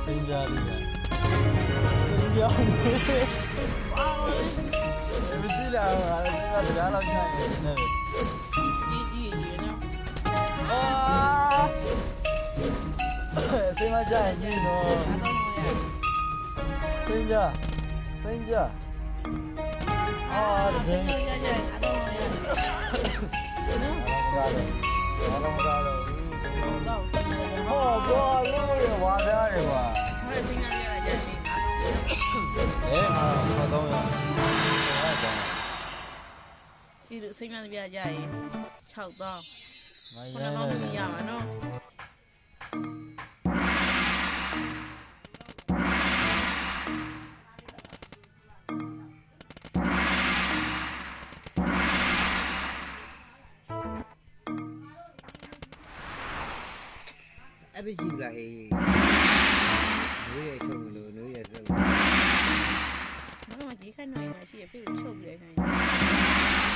စိမ်းကြပြီစိမ်းကြောင်းနေမကြည့်လားငါလည်းစိမ်းကတရားလောက်ချင်နေတယ်စိမ်းမကြရင်ကြီးနော်စိမ်းကြစိမ်းကြအာဒီစိမ်းကြကြအတော့ရအောင်မရတော့ဟောဘောလို့ဝါသားတယ်ကွာဟာတော့ရဒီလိုစိတ်မှန်ပြကြရင်6တောင်းမရ 9တောင်းမရမှာနော်အပကြီးလာဟေးနွေးရချုံလို့နွေးရစက်မကမကြီးခိုင်နိုင်မှာရှိရပြေကိုချုပ်ပြလိုက်နိုင်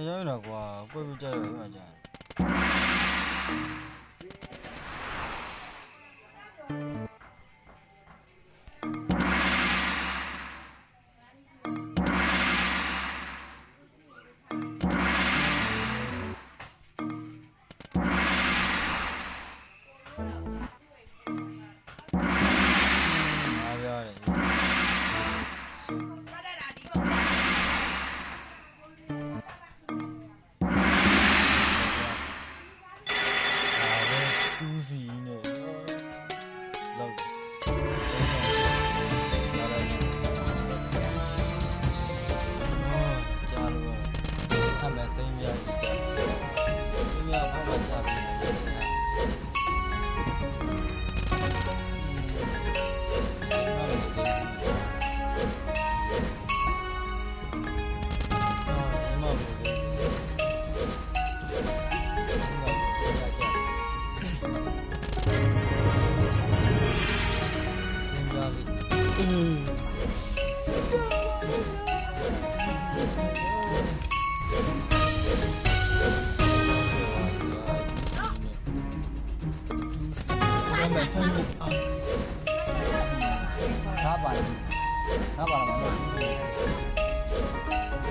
ရောင်းတော့ကွာပွဲပြကြတော့မှကြာအားရတယ် တူးစီနဲ့လောက်ကြာလို့အမေစိမ်းရကြာစိမ်းရဘာမှကြာထားပါလားထားပါလားမဟုတ်ဘူး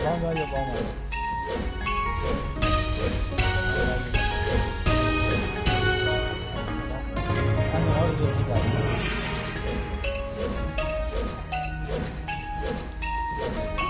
ဘောင်းတော့ရပေါင်းပါအဲ့တော့ဒီကိစ္စ